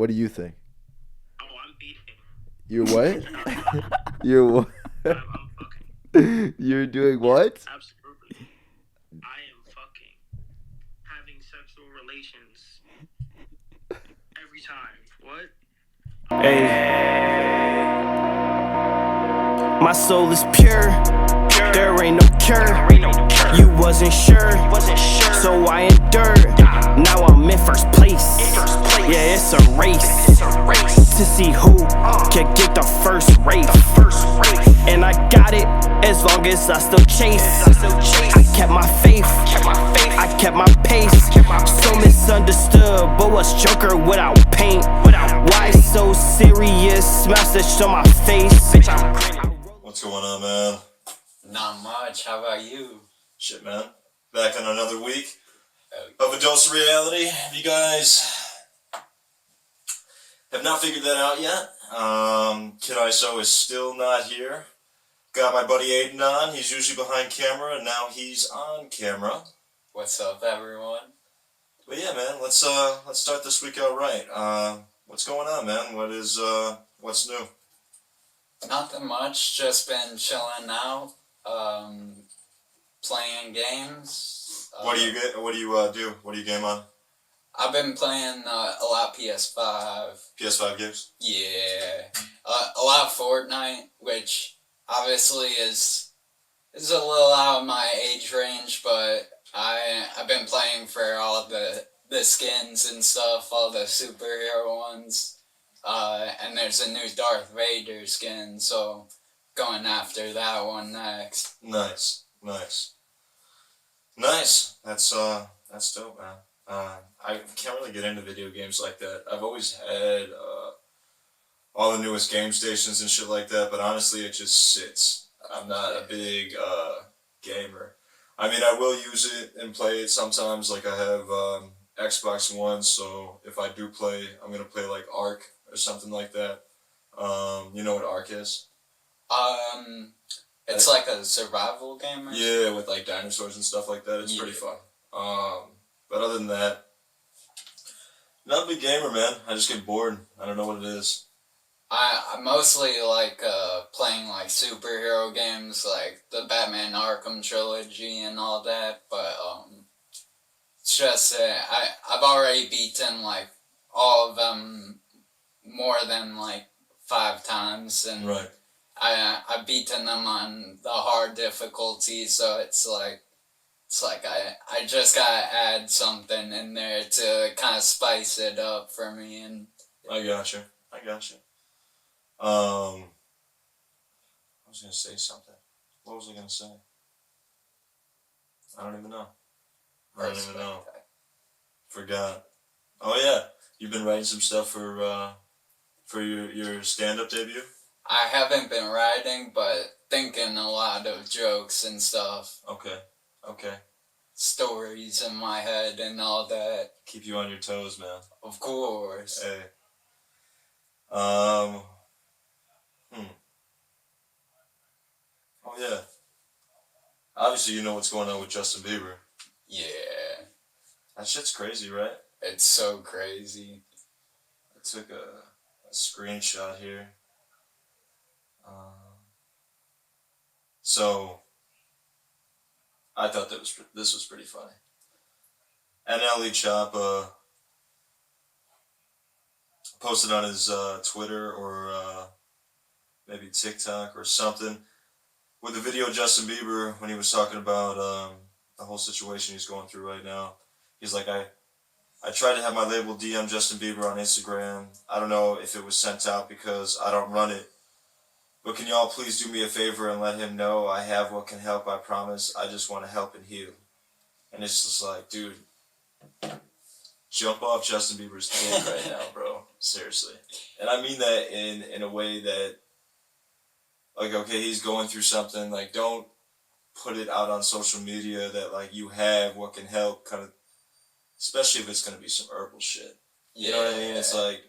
What do you think? Oh, I'm beating. You're what? I'm fucking. You're what? I'm fucking. You're doing Yes, what? absolutely. I am fucking having sexual relations every time. What? Hey, my soul is pure. There ain't no cure. You wasn't sure, so I endured. Now I'm in first place. Yeah, it's a race to see who can get the first race. And I got it as long as I still chase. I kept my faith, I kept my pace. So misunderstood, but was Joker without paint. Why so serious? Smash the shit on my face. What's going on, man? Not much. How about you? Shit, man. Back on another week of a dose of reality. If you guys have not figured that out yet, Kid ISO is still not here. Got my buddy Aidan on. He's usually behind camera, and now he's on camera. What's up, everyone? But yeah, man, let's start this week out right. What's going on, man? What's new? Nothing much. Just been chilling out, playing games. What do you do? What do you game on? I've been playing a lot PS5. PS5 games? Yeah, a lot of Fortnite, which obviously is a little out of my age range, but I've been playing for all the skins and stuff, all the superhero ones. And there's a new Darth Vader skin, so going after that one next. Nice. That's dope, man. I can't really get into video games like that. I've always had all the newest game stations and shit like that, but honestly, it just sits. I'm not a big gamer. I mean, I will use it and play it sometimes. Like I have Xbox One, so if I do play, I'm gonna play like Ark or something like that. You know what Ark is? It's like a survival game or something? Yeah, with like dinosaurs and stuff like that. It's pretty fun. But other than that, not a big gamer, man. I just get bored. I don't know what it is. I mostly like playing like superhero games, like the Batman Arkham Trilogy and all that, but it's just I've already beaten like all of them more than like 5 times, and Right. I've beaten them on the hard difficulty, so it's like I just gotta add something in there to kind of spice it up for me. And I gotcha. I was gonna say something. What was I gonna say? I don't even know. Forgot. Oh yeah, you've been writing some stuff for your stand-up debut? I haven't been writing, but thinking a lot of jokes and stuff. Okay. Stories in my head and all that. Keep you on your toes, man. Of course. Hey. Oh yeah. Obviously, you know what's going on with Justin Bieber. Yeah. That shit's crazy, right? It's so crazy. I took a screenshot here. So I thought this was pretty funny. NLE Choppa posted on his Twitter or maybe TikTok or something with the video of Justin Bieber when he was talking about the whole situation he's going through right now. He's like, I tried to have my label DM Justin Bieber on Instagram. I don't know if it was sent out because I don't run it. But can y'all please do me a favor and let him know I have what can help, I promise. I just want to help and heal. And it's just like, dude, jump off Justin Bieber's dick right now, bro. Seriously. And I mean that in a way that, like, okay, he's going through something. Like, don't put it out on social media that, like, you have what can help, kind of, especially if it's going to be some herbal shit. You know what I mean? It's like,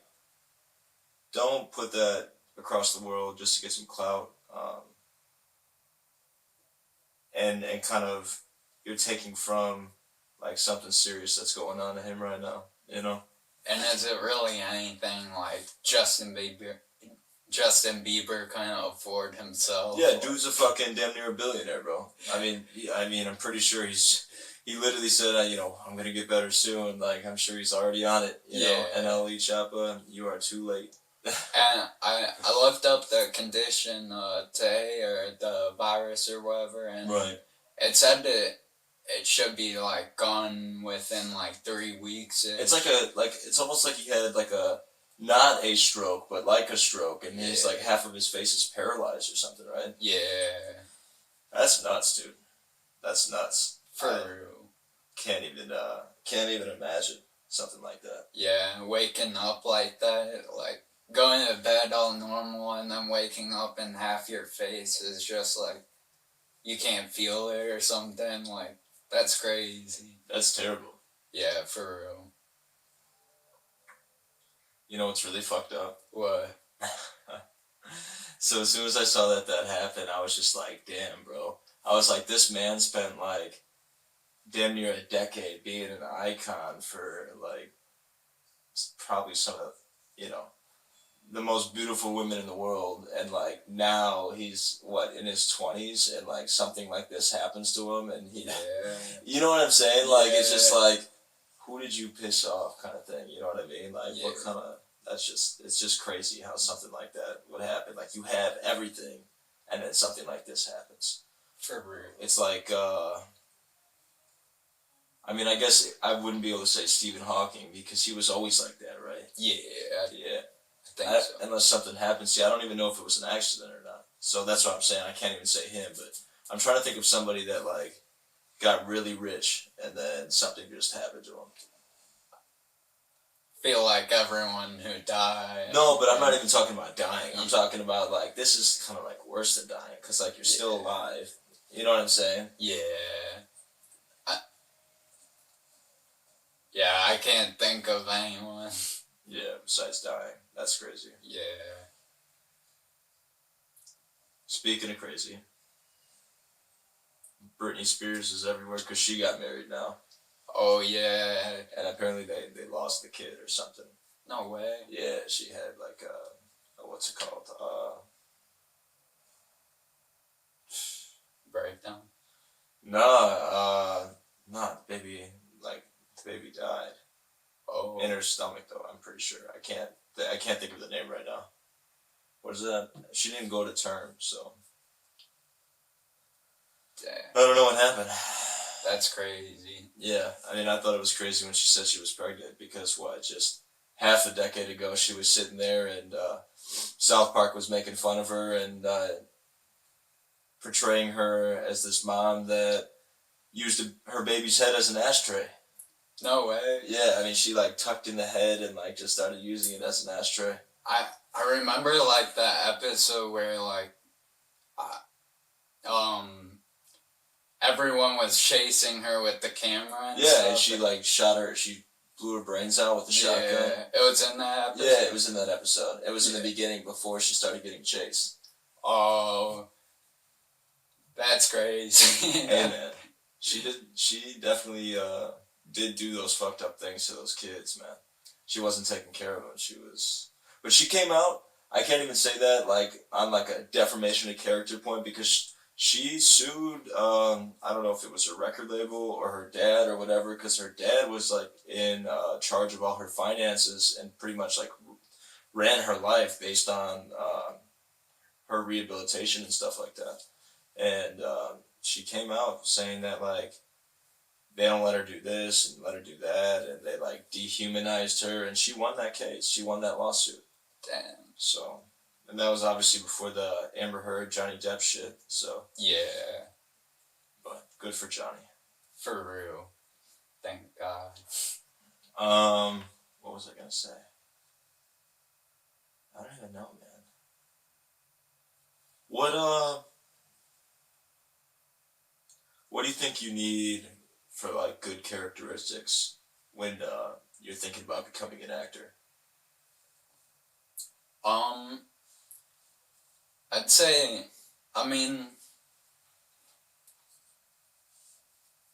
don't put that across the world just to get some clout. And kind of, you're taking from, like, something serious that's going on to him right now, you know? And is it really anything like Justin Bieber kind of afford himself. Yeah, dude's a fucking damn near a billionaire, bro. I mean, I'm pretty sure he literally said, I'm gonna get better soon. Like, I'm sure he's already on it. You know, NLE Choppa, you are too late. And I looked up the condition today, or the virus or whatever, and right. It said that it should be like gone within like 3 weeks. It's it's almost like he had like not a stroke, but like a stroke, and he's like half of his face is paralyzed or something, right? Yeah. That's nuts, dude. That's nuts. For real. Can't even imagine something like that. Yeah, waking up like that, like going to bed all normal and then waking up and half your face is just like you can't feel it or something. Like, that's crazy. That's terrible. Yeah, for real. You know what's really fucked up? What? So as soon as I saw that happened, I was just like, damn, bro. I was like, this man spent like damn near a decade being an icon for like probably some of, the most beautiful women in the world, and like now he's in his 20s, and like something like this happens to him, and you know what I'm saying? Like, it's just like, who did you piss off, kind of thing. You know what I mean? Like, what kind of? It's just crazy how something like that would happen. Like, you have everything, and then something like this happens. For real. It's like, I guess I wouldn't be able to say Stephen Hawking because he was always like that, right? Yeah. I think so. Unless something happens. See, I don't even know if it was an accident or not. So that's what I'm saying. I can't even say him, but I'm trying to think of somebody that like got really rich and then something just happened to him. Feel like everyone who died. No, but I'm not even talking about dying. I'm talking about like, this is kind of like worse than dying because like you're still alive. You know what I'm saying? Yeah. I can't think of anyone. Yeah, besides dying. That's crazy. Yeah. Speaking of crazy, Brittney Spears is everywhere because she got married now. Oh, yeah. And apparently they lost the kid or something. No way. Yeah, she had like what's it called? Breakdown? No, not baby. Like, the baby died. Oh. In her stomach, though, I'm pretty sure. I can't think of the name right now. What is that? She didn't go to term, so. Damn. I don't know what happened. That's crazy. Yeah, I thought it was crazy when she said she was pregnant because just half a decade ago she was sitting there and South Park was making fun of her and portraying her as this mom that used her baby's head as an ashtray. No way. Yeah, she like tucked in the head and like just started using it as an ashtray. I remember like that episode where like everyone was chasing her with the camera and stuff. And she like she blew her brains out with the shotgun. Yeah, it was in that episode. Yeah, it was in that episode. It was in the beginning before she started getting chased. Oh, that's crazy. Hey man, she definitely did do those fucked up things to those kids, man. She wasn't taking care of them. But she came out. I can't even say that like on like a defamation of character point because she sued. I don't know if it was her record label or her dad or whatever, because her dad was like in charge of all her finances and pretty much like ran her life based on her rehabilitation and stuff like that. And she came out saying that like they don't let her do this and let her do that, and they like dehumanized her, and she won that case. She won that lawsuit. Damn. So, and that was obviously before the Amber Heard, Johnny Depp shit. So yeah, but good for Johnny. For real. Thank God. What was I gonna say? I don't even know, man. What do you think you need for like good characteristics when you're thinking about becoming an actor? I'd say,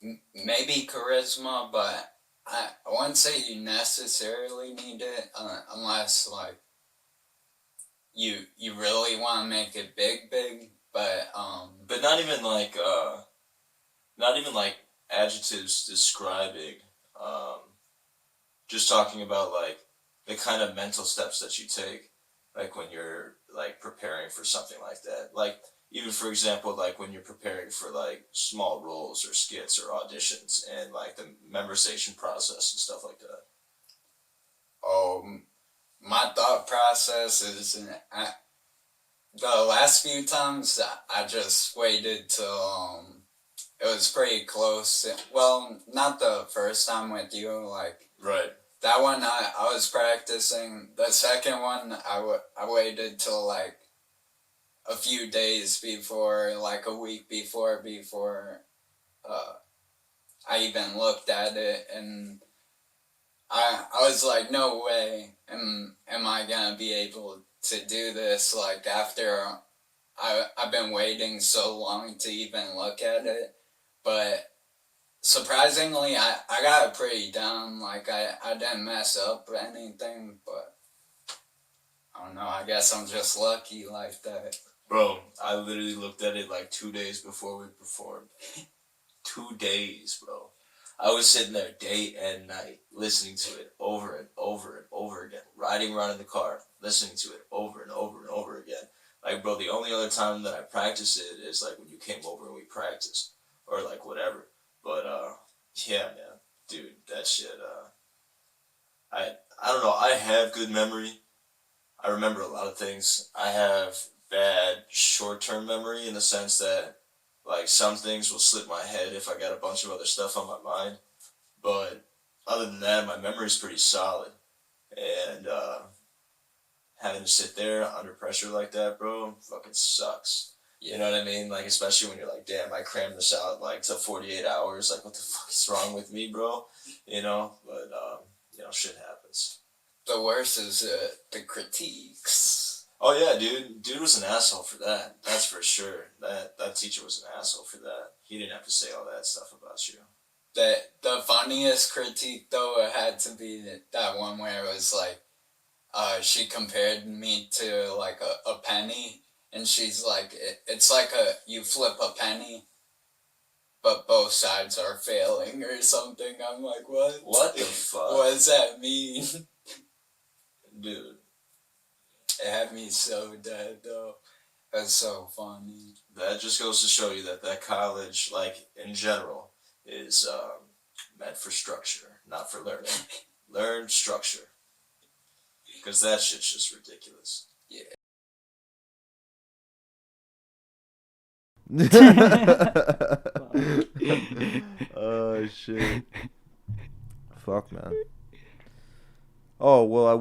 maybe charisma, but I wouldn't say you necessarily need it unless like you really want to make it big, but But not even like adjectives describing, just talking about like the kind of mental steps that you take, like when you're like preparing for something like that. Like even for example, like when you're preparing for like small roles or skits or auditions and like the memorization process and stuff like that. My thought process is the last few times I just waited till it was pretty close. Well, not the first time with you, like Right. that one I was practicing. The second one I waited till like a few days before, like a week before I even looked at it, and I was like, no way am I gonna be able to do this, like after I've been waiting so long to even look at it. But surprisingly, I got it pretty down. Like I didn't mess up anything, but I don't know, I guess I'm just lucky like that. Bro, I literally looked at it like 2 days before we performed. 2 days, bro. I was sitting there day and night, listening to it over and over and over again, riding around in the car, listening to it over and over and over again. Like, bro, the only other time that I practice it is like when you came over and we practiced, or like whatever. But yeah, man, dude, that shit. I don't know. I have good memory. I remember a lot of things. I have bad short-term memory in the sense that like some things will slip my head if I got a bunch of other stuff on my mind. But other than that, my memory's pretty solid. And having to sit there under pressure like that, bro, fucking sucks. You know what I mean? Like, especially when you're like, damn, I crammed this out like to 48 hours. Like, what the fuck is wrong with me, bro? You know? But, shit happens. The worst is the critiques. Oh yeah, dude was an asshole for that. That's for sure. That teacher was an asshole for that. He didn't have to say all that stuff about you. The funniest critique though had to be that one where it was like, she compared me to like a penny, and she's like, it's like you flip a penny, but both sides are failing or something. I'm like, what? What the fuck? What does that mean? Dude. It had me so dead, though. That's so funny. That just goes to show you that college, like, in general, is meant for structure, not for learning. Learn structure. Because that shit's just ridiculous. Yeah. Oh, shit. Fuck, man. Oh, well, I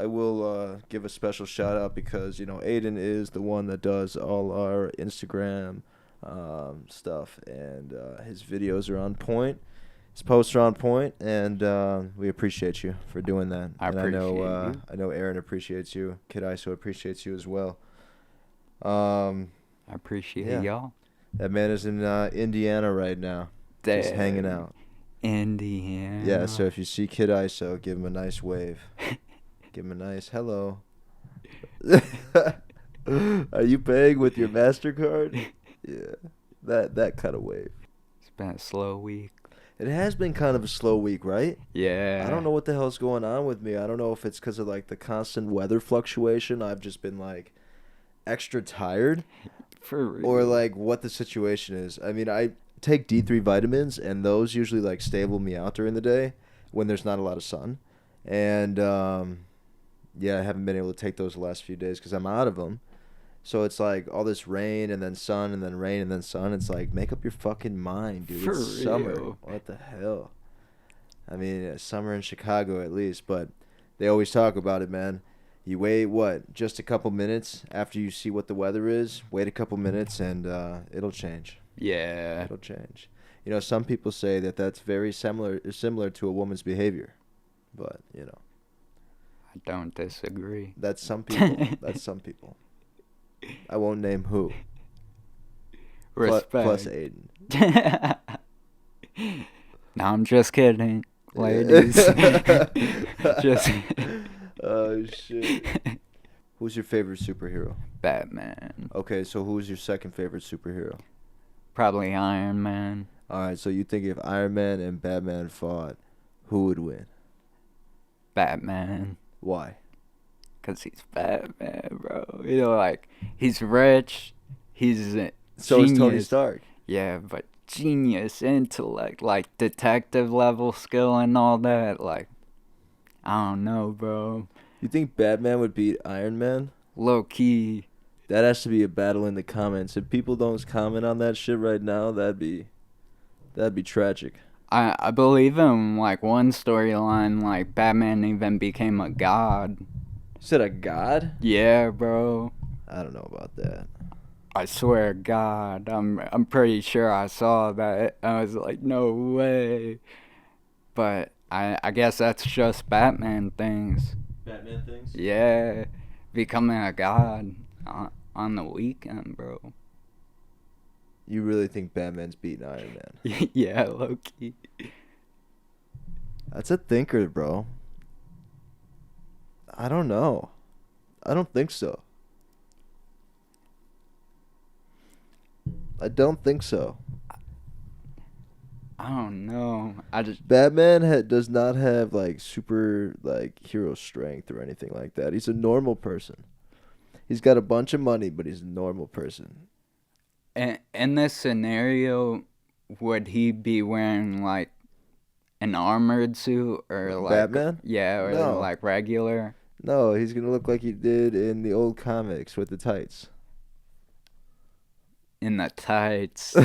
will give a special shout out because, Aidan is the one that does all our Instagram stuff, and his videos are on point. His posts are on point, and we appreciate you for doing that. I know Aaron appreciates you. Kid Iso appreciates you as well. I appreciate y'all. That man is in Indiana right now. Just hanging out. Indiana. Yeah, so if you see Kid Iso, give him a nice wave. Give him a nice hello. Are you paying with your MasterCard? Yeah, that kind of wave. It's been a slow week. It has been kind of a slow week, right? Yeah. I don't know what the hell's going on with me. I don't know if it's because of, like, the constant weather fluctuation. I've just been, like, extra tired. For real. Or, like, what the situation is. I mean, I take D3 vitamins, and those usually, like, stable me out during the day when there's not a lot of sun. And, yeah, I haven't been able to take those the last few days because I'm out of them. So it's like all this rain and then sun and then rain and then sun. It's like, make up your fucking mind, dude. For it's summer. real. What the hell? I mean, summer in Chicago at least, but they always talk about it, man. You wait, just a couple minutes after you see what the weather is. Wait a couple minutes and it'll change. Yeah. It'll change. Some people say that that's very similar to a woman's behavior. But, I don't disagree. That's some people. That's some people. I won't name who. Respect. Plus Aidan. No, I'm just kidding, ladies. Just. Oh, shit. Who's your favorite superhero? Batman. Okay, so who's your second favorite superhero? Probably Iron Man. All right, so you think if Iron Man and Batman fought, who would win? Batman. Why? Because he's Batman, bro. You know, like, he's rich. He's So is Tony genius. Stark. Yeah, but genius intellect, like detective level skill and all that. Like, I don't know, bro. You think Batman would beat Iron Man? Low key. That has to be a battle in the comments. If people don't comment on that shit right now, that'd be tragic. I believe in, like, one storyline, like, Batman even became a god. You said a god? Yeah, bro. I don't know about that. I swear to God, I'm pretty sure I saw that. I was like, no way. But I guess that's just Batman things. Batman things? Yeah, becoming a god on the weekend, bro. You really think Batman's beating Iron Man? Yeah, low key. That's a thinker, bro. I don't know. I don't think so. I don't think so. I don't know. Batman does not have like super like hero strength or anything like that. He's a normal person. He's got a bunch of money, but he's a normal person. In this scenario, would he be wearing like an armored suit or like Batman? Yeah, or No. like regular? No, he's gonna look like he did in the old comics with the tights. In the tights.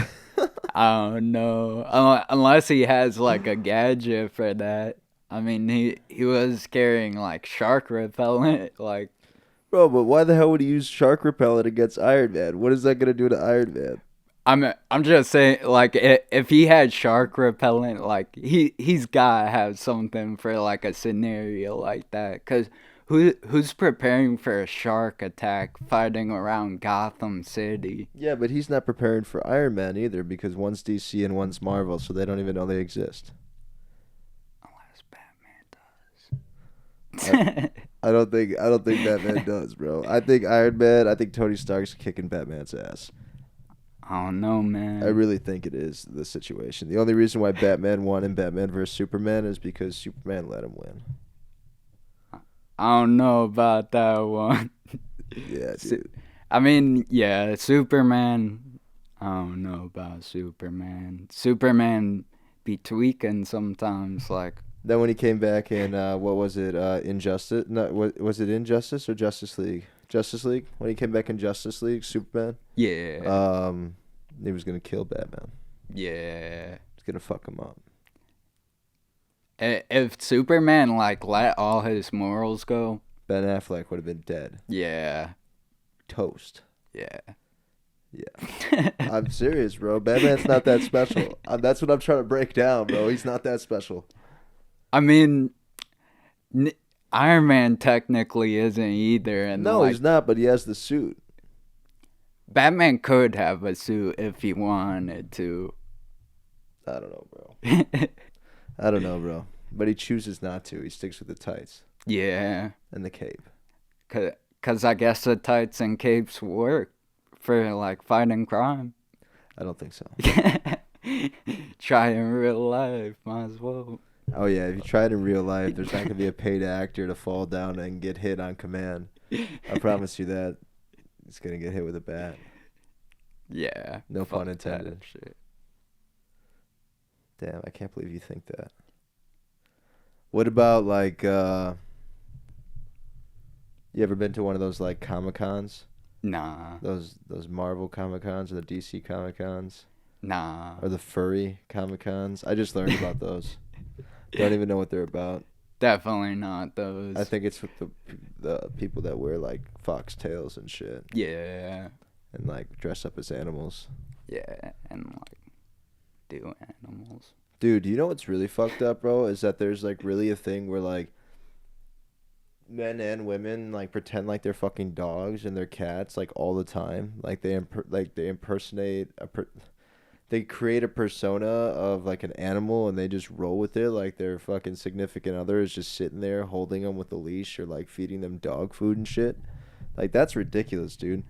I don't know. Unless he has like a gadget for that. I mean, he was carrying like shark repellent, like. Bro, but why the hell would he use shark repellent against Iron Man? What is that gonna do to Iron Man? I'm just saying, like, if he had shark repellent, like he's gotta have something for like a scenario like that. Cause who's preparing for a shark attack fighting around Gotham City? Yeah, but he's not preparing for Iron Man either because one's DC and one's Marvel, so they don't even know they exist. Unless Batman does. I don't think Batman does, bro. I think Iron Man. I think Tony Stark's kicking Batman's ass. I don't know, man. I really think it is the situation. The only reason why Batman won in Batman vs Superman is because Superman let him win. I don't know about that one. Yeah, dude. I mean, yeah, Superman. I don't know about Superman. Superman be tweaking sometimes, like. Then when he came back in, what was it? Injustice? No, was it Injustice or Justice League? Justice League. When he came back in Justice League, Superman. Yeah. He was gonna kill Batman. Yeah. He's gonna fuck him up. If Superman like let all his morals go, Ben Affleck would have been dead. yeah, Toast. yeah. Yeah. I'm serious, bro. Batman's not that special. That's what I'm trying to break down, bro. He's not that special. I mean, Iron Man technically isn't either, and No, like, he's not, but he has the suit. Batman could have a suit if he wanted to. I don't know, bro. I don't know, bro. But he chooses not to. He sticks with the tights Yeah, and the cape. cause I guess the tights and capes work for like fighting crime. I don't think so. Try in real life, might as well. Oh, yeah. If you try it in real life, there's not going to be a paid actor to fall down and get hit on command. I promise you that. He's going to get hit with a bat. Yeah. No fuck pun intended. that shit. Damn, I can't believe you think that. What about, like, you ever been to one of those, like, Comic-Cons? Nah. Those Marvel Comic-Cons or the DC Comic-Cons? Nah. Or the FURRY Comic-Cons? I just learned about those. Don't even know what they're about. Definitely not those. I think it's with the people that wear, like, foxtails and shit. Yeah. And, like, dress up as animals. Yeah. And like do animals. Dude, do you know what's really fucked up, bro? Is that there's, like, really a thing where, like, men and women, like, pretend like they're fucking dogs and they're cats, like, all the time. Like, they impersonate they create a persona of, like, an animal and they just roll with it like their fucking significant other is just sitting there holding them with a leash or, like, feeding them dog food and shit. Like, that's ridiculous, dude.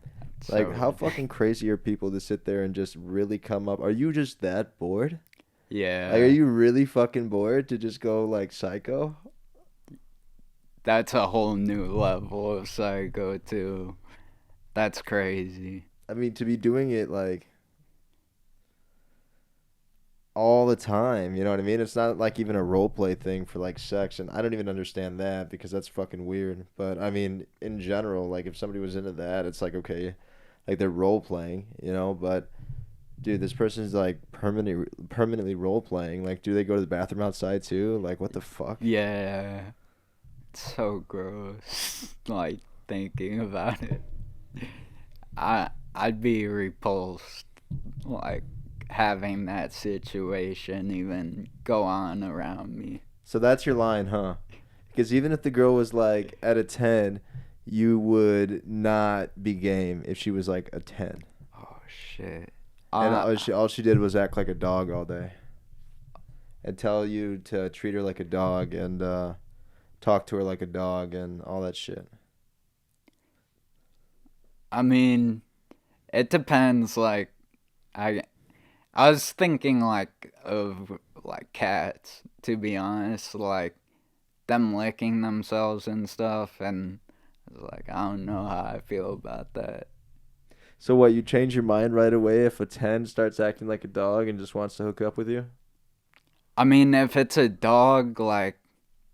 Like, So how fucking crazy are people to sit there and just really come up? Are you just that bored? yeah. Like, are you really fucking bored to just go, like, psycho? That's a whole new level of psycho too. That's crazy. I mean, to be doing it, like, all the time, you know what I mean? It's not, like, even a role play thing for, like, sex, and I don't even understand that because that's fucking weird. But, I mean, in general, like, if somebody was into that, it's like, okay, like, they're role playing, you know? But, dude, this person's, like, permanently role playing. Like, do they go to the bathroom outside, too? Like, what the fuck? Yeah. It's so gross. Like thinking about it. I'd be repulsed, like having that situation even go on around me. So that's your line, huh? Because even if the girl was, like, at a 10, you would not be game if she was, like, a 10. Oh shit. And all she did was act like a dog all day. And tell you to treat her like a dog and talk to her like a dog and all that shit. I mean, it depends. Like, I was thinking like of like cats, to be honest, like them licking themselves and stuff, and I was like, I don't know how I feel about that. So what, you change your mind right away if a 10 starts acting like a dog and just wants to hook up with you? I mean, if it's a dog, like,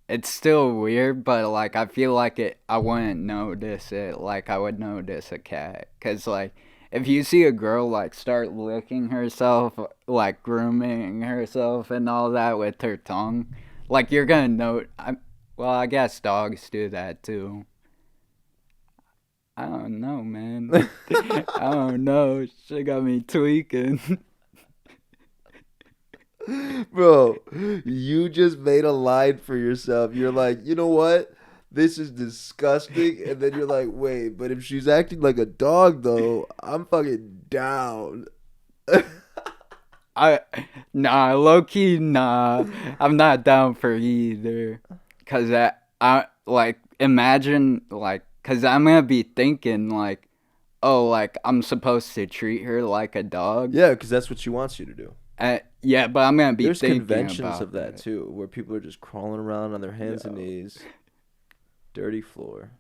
it's still weird, but like I feel like I wouldn't notice it like I would notice a cat. Cause like if you see a girl like start licking herself, like grooming herself and all that with her tongue, like you're gonna know. Well, I guess dogs do that too. I don't know, man. I don't know. She got me tweaking. Bro, you just made a line for yourself. You're like, you know what? This is disgusting. And then you're like, wait, but if she's acting like a dog, though, I'm fucking down. Nah, low key, nah. I'm not down for either. Cause I like imagine like, cause I'm gonna be thinking like, oh, like I'm supposed to treat her like a dog. Yeah, because that's what she wants you to do. Yeah, but I'm gonna be There's thinking conventions about of that too, where people are just crawling around on their hands and knees, dirty floor,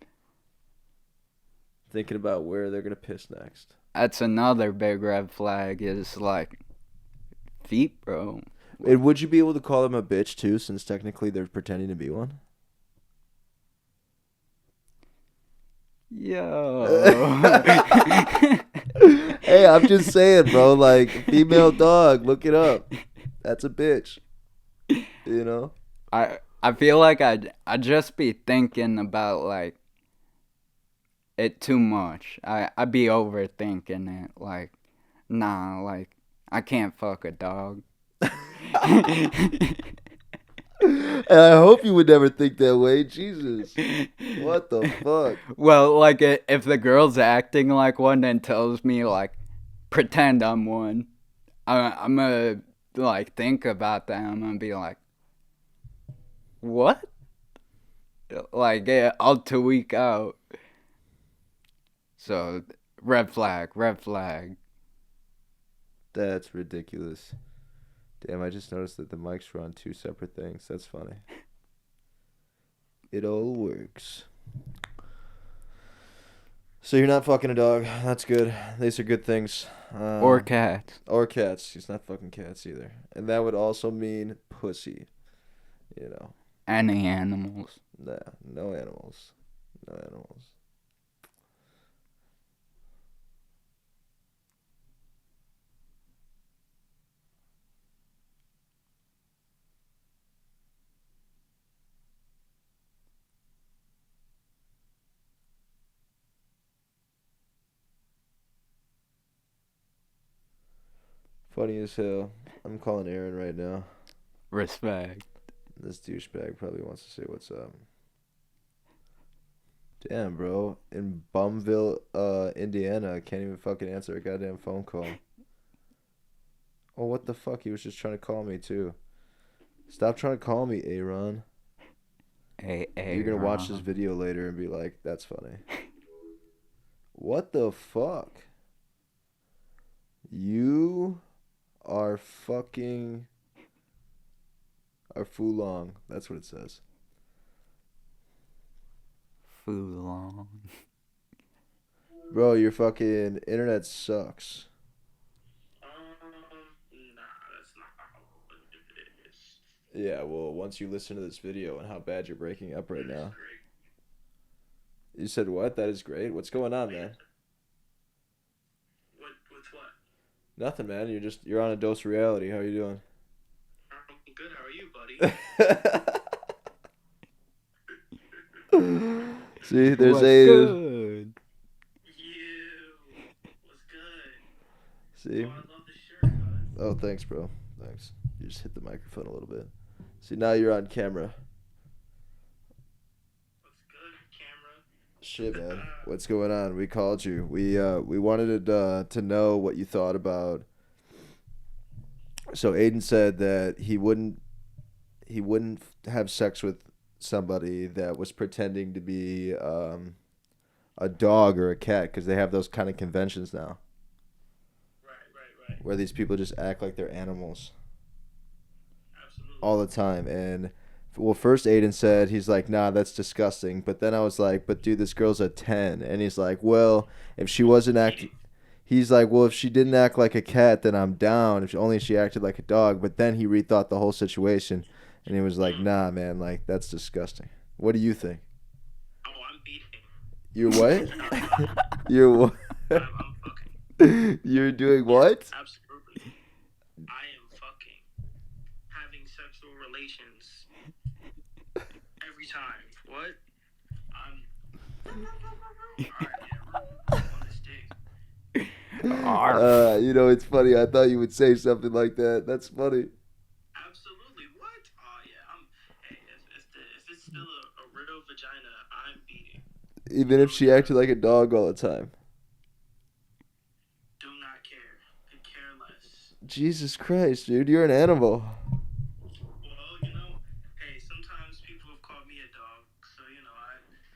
thinking about where they're gonna piss next. That's another big red flag. Is like feet, bro. And would you be able to call them a bitch too, since technically they're pretending to be one? Yo. Hey, I'm just saying, bro. Like, female dog, look it up. That's a bitch. You know? I feel like I'd just be thinking about like it too much. I'd be overthinking it. Like, nah, like I can't fuck a dog. And I hope you would never think that way. Jesus. What the fuck? Well, like if the girl's acting like one and tells me like pretend I'm one, I'm gonna like think about that. I'm gonna be like, what? Like I'll tweak out. So red flag, red flag. That's ridiculous. Damn, I just noticed that the mics were on two separate things. That's funny. It all works. So you're not fucking a dog. That's good. These are good things. Or cats. Or cats. He's not fucking cats either. And that would also mean pussy. You know. Any animals. Nah, no animals. No animals. Funny as hell. I'm calling Aaron right now. Respect. This douchebag probably wants to say what's up. Damn, bro. In Bumville, Indiana, I can't even fucking answer a goddamn phone call. Oh, what the fuck? He was just trying to call me, too. Stop trying to call me, Aaron. Hey, You're gonna watch this video later and be like, that's funny. What the fuck? You are fucking are Fulong. That's what it says. Fulong. Bro, your fucking internet sucks. Nah, that's not how it is. Yeah, well, once you listen to this video and how bad you're breaking up right now. You said what? That is great. What's going on, man? With what? Nothing, man. You're on a dose of reality. How are you doing? I'm good. How are you, buddy? See, there's What's Aidan. good? You. What's good? See? Oh, I love the shirt, guys. Oh, thanks, bro. Thanks. You just hit the microphone a little bit. See, now you're on camera. What's good, camera? Shit, man. What's going on? We called you. We wanted to know what you thought about. So Aidan said that he wouldn't have sex with somebody that was pretending to be a dog or a cat, because they have those kind of conventions now Right. where these people just act like they're animals Absolutely. all the time. And well, first Aidan said, he's like, nah, that's disgusting. But then I was like, but dude, this girl's a 10. And he's like, well, if she wasn't acting, he's like, well, if she didn't act like a cat, then I'm down. If only she acted like a dog. But then he rethought the whole situation, and he was like, nah, man, like, that's disgusting. What do you think? Oh, I'm beating. You're what? You're what? I'm fucking. You're doing what? Absolutely. I am fucking having sexual relations every time. What? Alright, yeah, on this dick. You know, it's funny. I thought you would say something like that. That's funny. Absolutely. What? Oh yeah. Hey, if it's still a real vagina, I'm beating. Even if she acted like a dog all the time. Do not care. Could care less. Jesus Christ, dude, you're an animal. Well, hey, sometimes people have called me a dog, so I.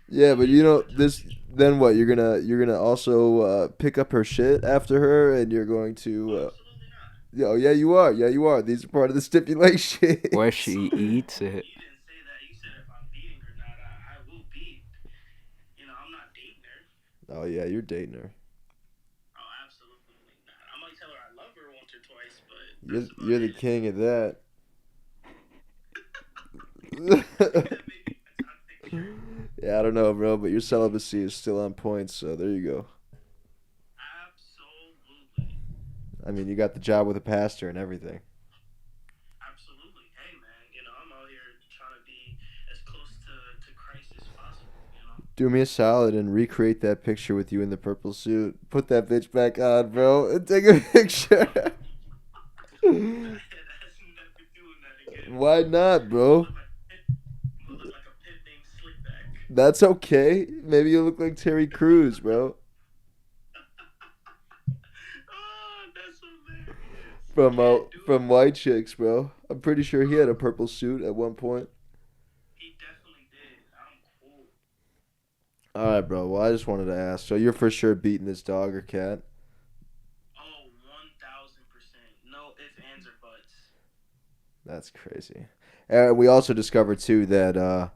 Yeah, but you know this. Then what? You're gonna also pick up her shit after her, and you're going to. Absolutely not. Oh yeah, you are. Yeah, you are. These are part of the stipulation. Where she eats it. You didn't say that. You said if I'm beating or not, I will beat. I'm not dating her. Oh yeah, you're dating her. Oh, absolutely not. I might tell her I love her once or twice, but You're the king of that. Yeah, I don't know, bro, but your celibacy is still on point, so there you go. Absolutely. I mean, you got the job with a pastor and everything. Absolutely. Hey, man, I'm out here trying to be as close to Christ as possible, Do me a solid and recreate that picture with you in the purple suit. Put that bitch back on, bro, and take a picture. That's never doing that again. Why not, bro? Look like a pit named Slickback. That's okay. Maybe you look like Terry Crews, bro. Oh, that's hilarious. From White Chicks, bro. I'm pretty sure he had a purple suit at one point. He definitely did. I'm cool. All right, bro. Well, I just wanted to ask. So you're for sure beating this dog or cat? Oh, 1,000%. No ifs, ands, or buts. That's crazy. And we also discovered too that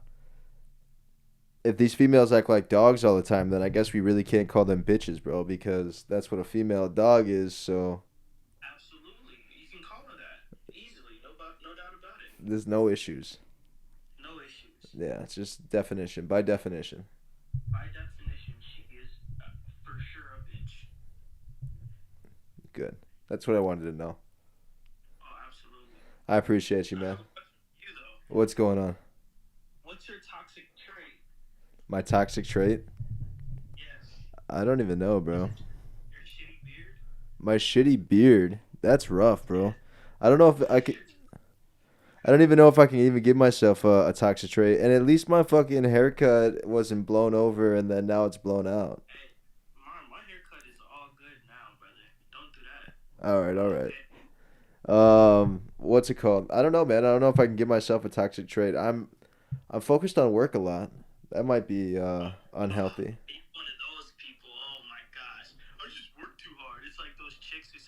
if these females act like dogs all the time, then I guess we really can't call them bitches, bro, because that's what a female dog is. So Absolutely. You can call her that easily. No doubt about it. there's no issues. No issues. Yeah, it's just definition by definition. By definition, she is for sure a bitch. Good. That's what I wanted to know. Oh, absolutely. I appreciate you, I man. have a question for you, though. What's going on? What's your toxic trait? My toxic trait? Yes. I don't even know, bro. Your shitty beard? My shitty beard. That's rough, bro. I don't know if I can. I don't even know if I can even give myself a toxic trait. And at least my fucking haircut wasn't blown over, and then now it's blown out. Hey, my haircut is all good now, brother. Don't do that. All right. What's it called? I don't know, man. I don't know if I can give myself a toxic trait. I'm focused on work a lot. That might be unhealthy. You're one of those people. Oh my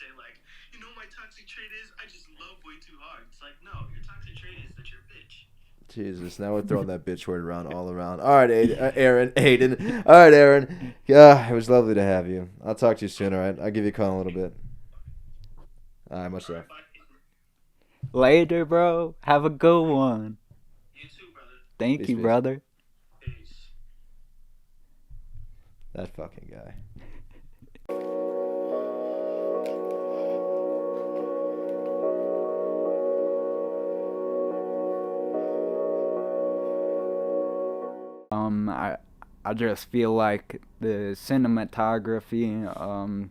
say like, you know, what my toxic trait is I just love way too hard. It's like, no, your toxic trait is that you're a bitch. Jesus, now we're throwing that bitch word around all around. All right, Aiden. All right, Aaron. Yeah, it was lovely to have you. I'll talk to you soon, all right? I'll give you a call in a little bit. All right, much love. Later, bro. Have a good one. You too, brother. Thank Peace, you, peace. brother. Peace. That fucking guy. I just feel like the cinematography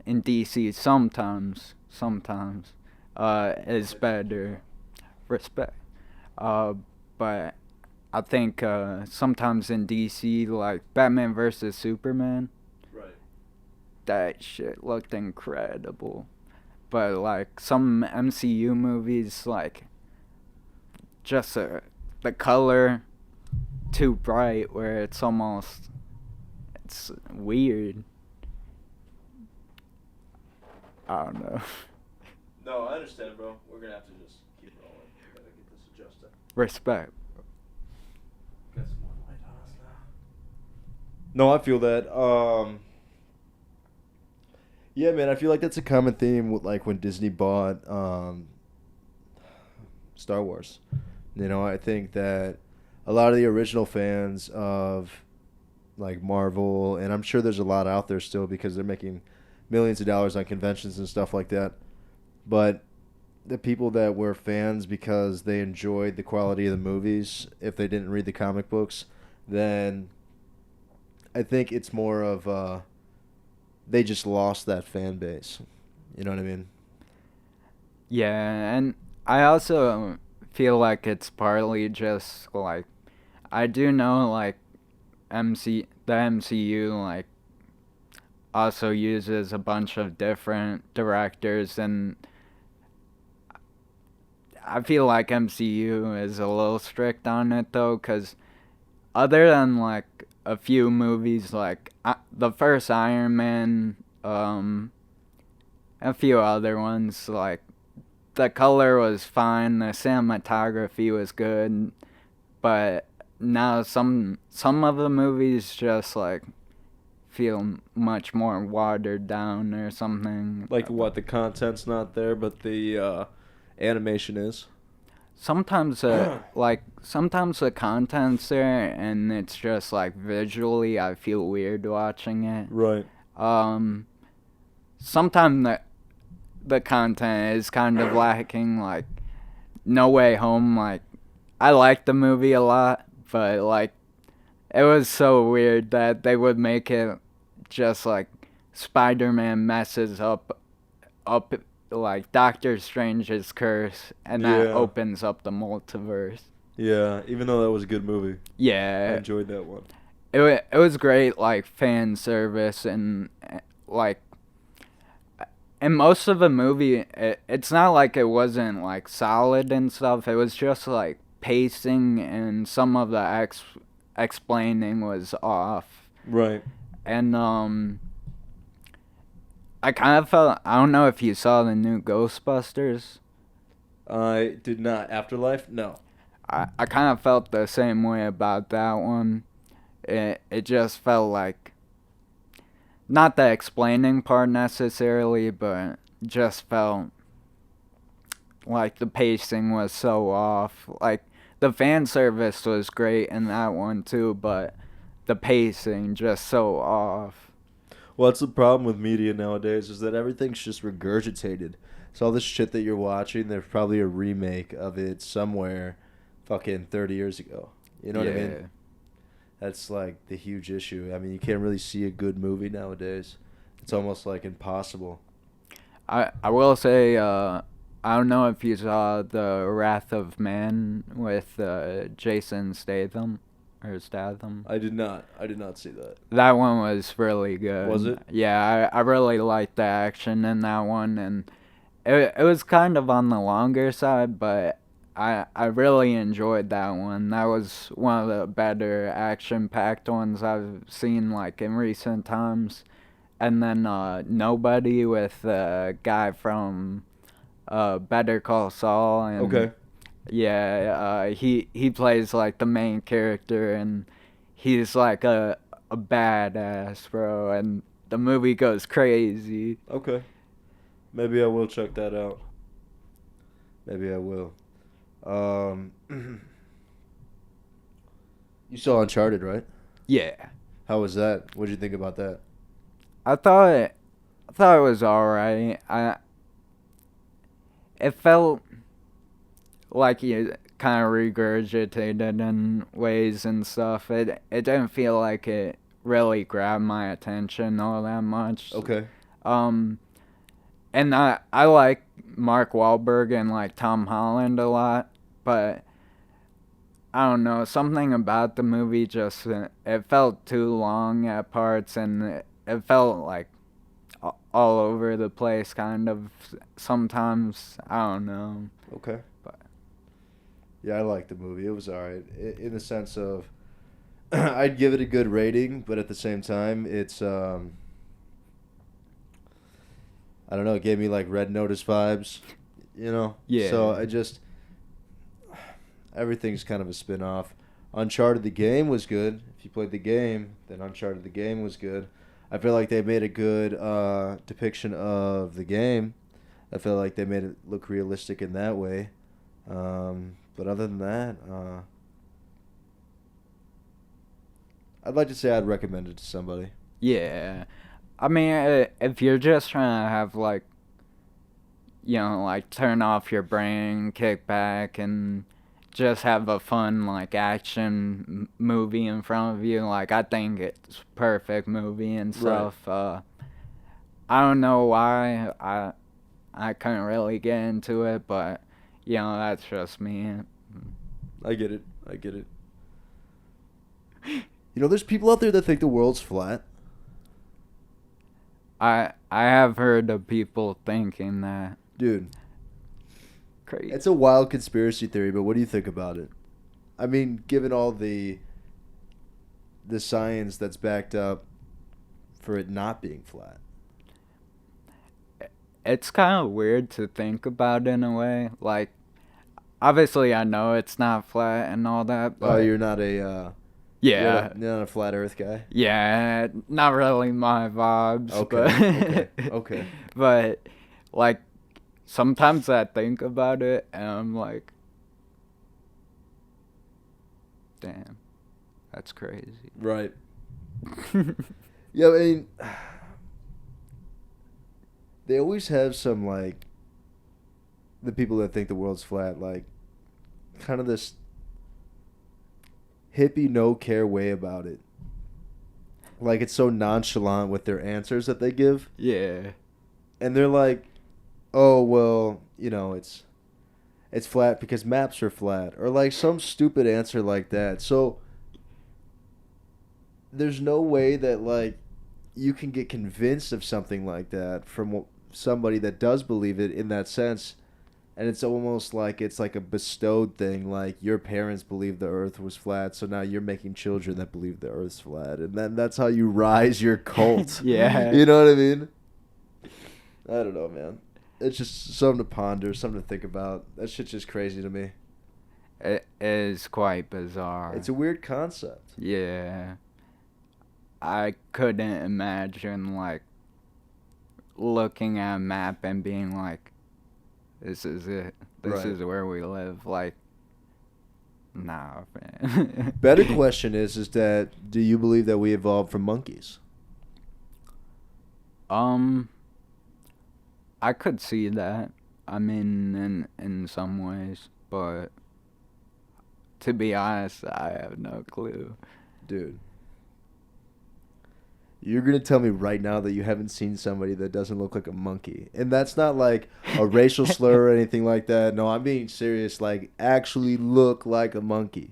in DC sometimes is better. Respect. But I think sometimes in DC, like Batman versus Superman, Right. that shit looked incredible. But like some MCU movies, like just the color too bright, where it's weird. I don't know. No, I understand, bro. We're gonna have to just keep rolling. We gotta get this adjusted. Respect. Got some more light on us now. No, I feel that. Yeah, man, I feel like that's a common theme with, like, when Disney bought Star Wars. You know, I think that a lot of the original fans of, like, Marvel, and I'm sure there's a lot out there still because they're making millions of dollars on conventions and stuff like that. But the people that were fans because they enjoyed the quality of the movies, if they didn't read the comic books, then I think it's more of they just lost that fan base. You know what I mean? Yeah, and I also feel like it's partly just like I do know like the MCU like also uses a bunch of different directors, and I feel like MCU is a little strict on it though, cuz other than like a few movies like the first Iron Man, a few other ones, like the color was fine, the cinematography was good, but now some of the movies just like feel much more watered down or something. Like what? The content's not there, but the animation is. Sometimes sometimes the content's there and it's just like visually I feel weird watching it. Right. Sometimes the content is kind of lacking, like No Way Home, like I liked the movie a lot, but like it was so weird that they would make it just like Spider-Man messes up like Doctor Strange's curse, and that Yeah. opens up the multiverse. Yeah, even though that was a good movie. I Yeah, enjoyed that one. it was great, like fan service, and like in most of the movie, it's not like it wasn't like solid and stuff. It was just like pacing, and some of the explaining was off. Right. And I kind of felt, I don't know if you saw the new Ghostbusters. I did not. Afterlife? No. I kind of felt the same way about that one. It just felt like, not the explaining part necessarily, but just felt like the pacing was so off. Like, the fan service was great in that one too, but the pacing just so off. Well, that's the problem with media nowadays, is that everything's just regurgitated. So all this shit that you're watching, there's probably a remake of it somewhere fucking 30 years ago. You know what I mean? That's like the huge issue. I mean, you can't really see a good movie nowadays. It's almost like impossible. I will say, I don't know if you saw The Wrath of Man with Jason Statham. Or Statham. I did not see that. That one was really good. Was it? Yeah, I really liked the action in that one, and it was kind of on the longer side, but I really enjoyed that one. That was one of the better action-packed ones I've seen like in recent times. and then Nobody with the guy from Better Call Saul. And Okay. yeah, he plays like the main character, and he's like a badass, bro. And the movie goes crazy. Okay. Maybe I will check that out. Maybe I will. You saw Uncharted, right? Yeah, How was that? What did you think about that? I thought it was alright. It felt like you kind of regurgitated in ways and stuff. It didn't feel like it really grabbed my attention all that much. Okay. And I like Mark Wahlberg and like Tom Holland a lot, but I don't know, something about the movie just it felt too long at parts, and it felt like all over the place kind of sometimes. I don't know. Okay. But Yeah, I liked the movie. It was alright. In the sense of, I'd give it a good rating, but at the same time, it's I don't know. It gave me like Red Notice vibes, you know. Yeah. So everything's kind of a spin-off. Uncharted the game was good. If you played the game, then Uncharted the game was good. I feel like they made a good depiction of the game. I feel like they made it look realistic in that way. But other than that, I'd like to say I'd recommend it to somebody. yeah, I mean, if you're just trying to have like, like turn off your brain, kick back, and just have a fun like action movie in front of you, like I think it's perfect movie and stuff. I don't know why I couldn't really get into it, but that's just me. I get it. There's people out there that think the world's flat. I have heard of people thinking that. Dude, Crazy. it's a wild conspiracy theory, but what do you think about it? I mean, given all the science that's backed up for it not being flat. It's kind of weird to think about in a way. Like, obviously I know it's not flat and all that, but Oh, you're not a yeah. you're not a flat Earth guy. Yeah, not really my vibes. Okay, But okay. but like sometimes I think about it and I'm like, damn, that's crazy. Right. Yeah, I mean, they always have some like the people that think the world's flat, like kind of this hippie no care way about it. Like it's so nonchalant with their answers that they give. Yeah. And they're like, "Oh, well, it's flat because maps are flat," or like some stupid answer like that. So there's no way that like you can get convinced of something like that from somebody that does believe it in that sense. And it's almost like it's like a bestowed thing. Like your parents believed the earth was flat, so now you're making children that believe the earth's flat. And then that's how you rise your cult. Yeah. You know what I mean? I don't know, man. It's just something to ponder, something to think about. That shit's just crazy to me. It is quite bizarre. It's a weird concept. Yeah. I couldn't imagine like looking at a map and being like, this is it. This Right. is where we live. Like, nah, man. Better question is that do you believe that we evolved from monkeys? I could see that. I mean, in some ways, but to be honest, I have no clue. Dude. You're going to tell me right now that you haven't seen somebody that doesn't look like a monkey. And that's not like a racial slur or anything like that. No, I'm being serious. Like, actually look like a monkey.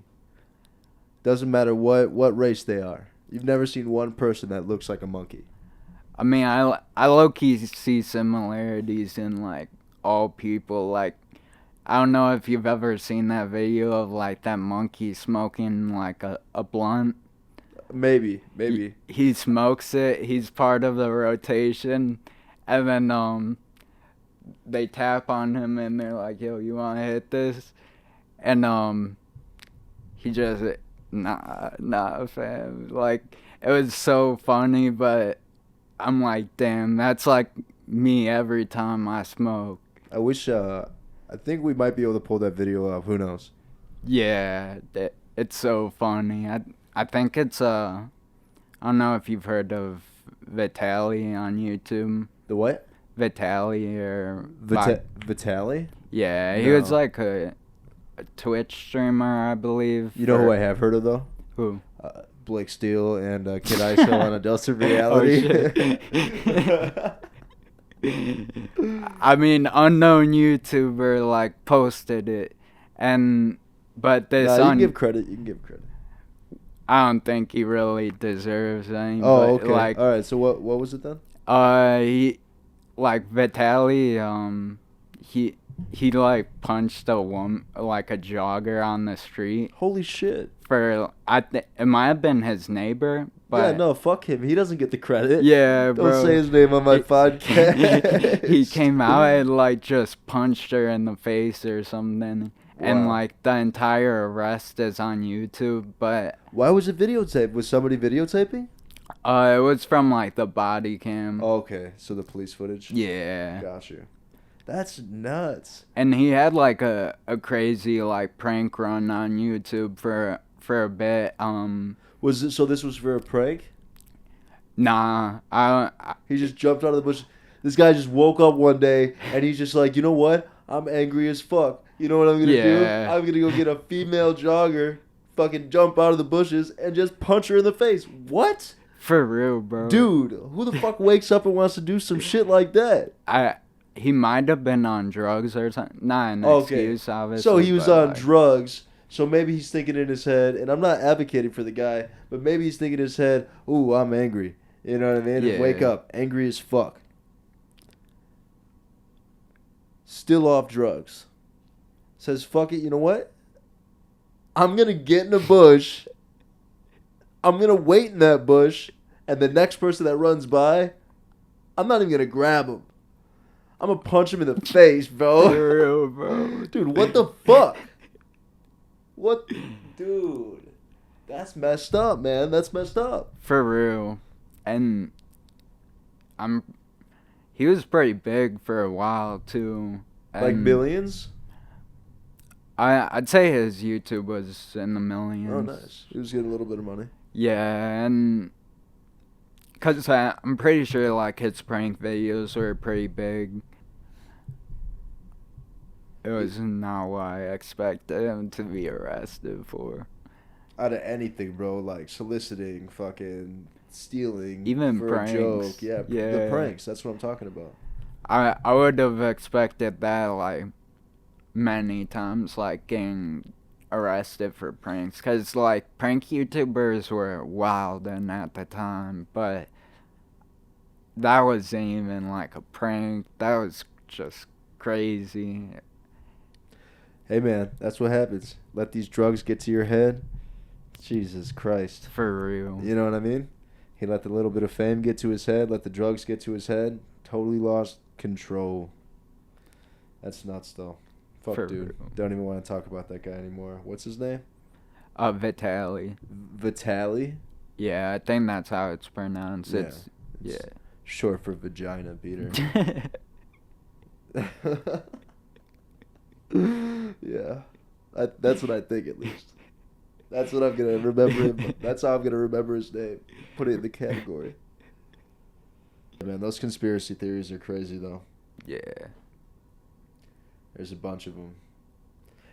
Doesn't matter what race they are. You've never seen one person that looks like a monkey. I mean, I low-key see similarities in, like, all people. Like, I don't know if you've ever seen that video of, like, that monkey smoking, like, a blunt. Maybe. He smokes it. He's part of the rotation, and then they tap on him and they're like, "Yo, you want to hit this?" And he just nah, fam. Like, it was so funny, but I'm like, damn, that's like me every time I smoke. I wish. I think we might be able to pull that video up. Who knows? Yeah, it's so funny. I think it's I don't know if you've heard of Vitaly on YouTube. The what? Vitaly or Vitaly? Yeah, he No. was like a Twitch streamer, I believe. You know who I have heard of though? Who? Blake Steele and Kid ISO on Adults Reality. I mean, unknown YouTuber like posted it, but this Nah, you can give credit. I don't think he really deserves any. Oh, but, okay. Like, all right. So what was it then? he like Vitaly. He like punched a woman, like a jogger on the street. Holy shit. It might have been his neighbor, but yeah, no, fuck him. He doesn't get the credit. yeah, Don't bro. say his name on my podcast. He came out and like just punched her in the face or something. And Wow. like the entire arrest is on YouTube, but Why was it videotaped? Was somebody videotaping? it was from like the body cam. Oh, okay, so the police footage. Yeah. Got you. That's nuts. And he had like a crazy like prank run on YouTube for a bit. Was it so? This was for a prank. Nah, He just jumped out of the bush. This guy just woke up one day and he's just like, you know what? I'm angry as fuck. You know what I'm gonna do? Yeah. I'm gonna go get a female jogger, fucking jump out of the bushes and just punch her in the face. What? for real, bro. Dude, who the fuck wakes up and wants to do some shit like that? He might have been on drugs or something. Not an Okay. excuse, obviously. So he was but, on like, drugs. So maybe he's thinking in his head, and I'm not advocating for the guy, but maybe he's thinking in his head, ooh, I'm angry. You know what I mean? And Yeah. wake up, angry as fuck. Still off drugs. Says, fuck it, you know what? I'm going to get in a bush. I'm going to wait in that bush, and the next person that runs by, I'm not even going to grab him. I'm going to punch him in the face, bro. For real, bro. Dude, what the fuck? What? Dude. That's messed up, man. That's messed up. For real. And he was pretty big for a while too. Like And millions? I'd say his YouTube was in the millions. Oh, nice. He was getting a little bit of money. Yeah, and cause I'm pretty sure like his prank videos were pretty big. It was not what I expected him to be arrested for. Out of anything, bro. Like soliciting, fucking stealing. Even for pranks. a joke. Yeah, the Yeah. pranks. That's what I'm talking about. I would have expected that like many times, like getting arrested for pranks, cause like prank YouTubers were wild and at the time, but that wasn't even like a prank. That was just crazy. Hey, man. That's what happens. Let these drugs get to your head. Jesus Christ. For real. You know what I mean? He let the little bit of fame get to his head. Let the drugs get to his head. Totally lost control. That's nuts, though. Fuck, For dude. real. Don't even want to talk about that guy anymore. What's his name? Vitaly. Vitaly? Yeah, I think that's how it's pronounced. Yeah. It's It's short for vagina beater. Yeah. That's what I think, at least. That's what I'm going to remember him. That's how I'm going to remember his name. Put it in the category. Man, those conspiracy theories are crazy, though. Yeah. There's a bunch of them.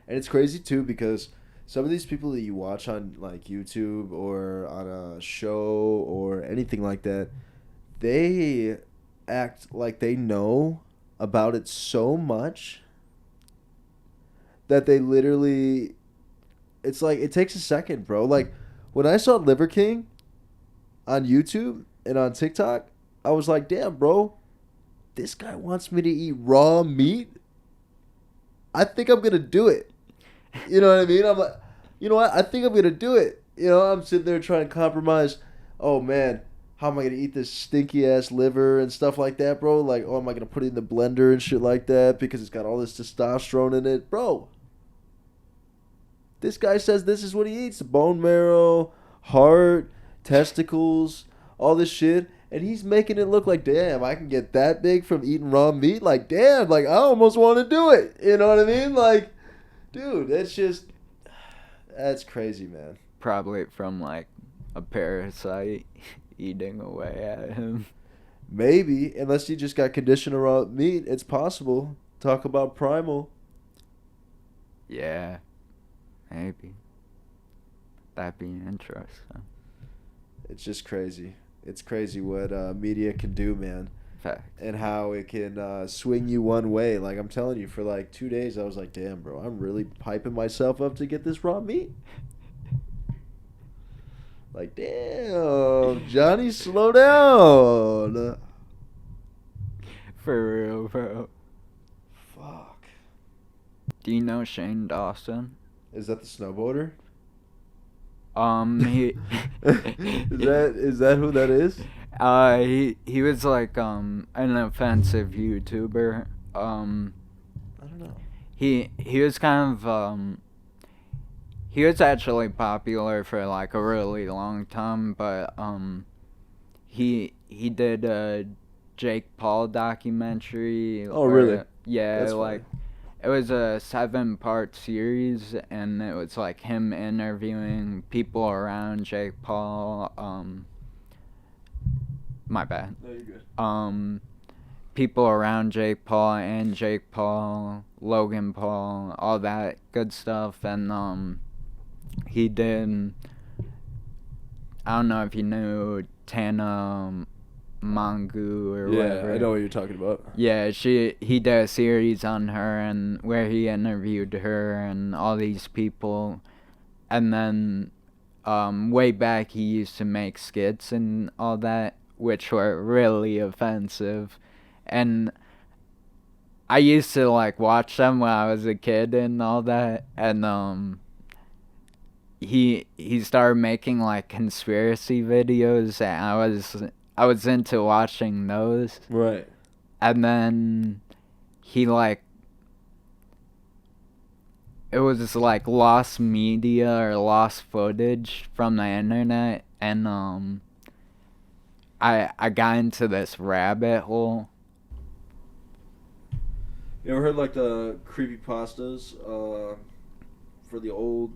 And it's crazy, too, because some of these people that you watch on, like, YouTube or on a show or anything like that, they act like they know about it so much that they literally... It's like, it takes a second, bro. Like, when I saw Liver King on YouTube and on TikTok, I was like, damn, bro, this guy wants me to eat raw meat? I think I'm going to do it. You know what I mean? I'm like, you know what? I think I'm going to do it. You know, I'm sitting there trying to compromise. Oh man, how am I gonna eat this stinky ass liver and stuff like that, bro? Like, oh, am I gonna put it in the blender and shit like that because it's got all this testosterone in it, bro? This guy says this is what he eats: bone marrow, heart, testicles, all this shit. And he's making it look like, damn, I can get that big from eating raw meat. Like, damn, like I almost want to do it. You know what I mean? Like, dude, that's crazy, man. Probably from like a parasite eating away at him. Maybe, unless you just got conditioned around meat, it's possible. Talk about primal. Yeah, maybe. That'd be interesting. It's just crazy. It's crazy what media can do, man. Fact. And how it can swing you one way. Like, I'm telling you, for like 2 days, I was like, damn, bro, I'm really piping myself up to get this raw meat. Like, damn, Johnny, slow down. For real, bro. Fuck. Do you know Shane Dawson? Is that the snowboarder? He Is that who that is? he was like an offensive YouTuber. I don't know. He was kind of he was actually popular for like a really long time, but he did a Jake Paul documentary. Oh, really? Yeah, That's like funny. it was a 7-part series, and it was like him interviewing people around Jake Paul. My bad. No, you're good. People around Jake Paul and Jake Paul, Logan Paul, all that good stuff, and he did. I don't know if you knew Tana Mongeau or whatever. Yeah, I know what you're talking about. Yeah, he did a series on her and where he interviewed her and all these people, and then way back he used to make skits and all that, which were really offensive, and I used to like watch them when I was a kid and all that, and he started making like conspiracy videos, and I was into watching those. Right. And then he like it was like lost media or lost footage from the internet, and I got into this rabbit hole. You ever heard like the creepypastas for the old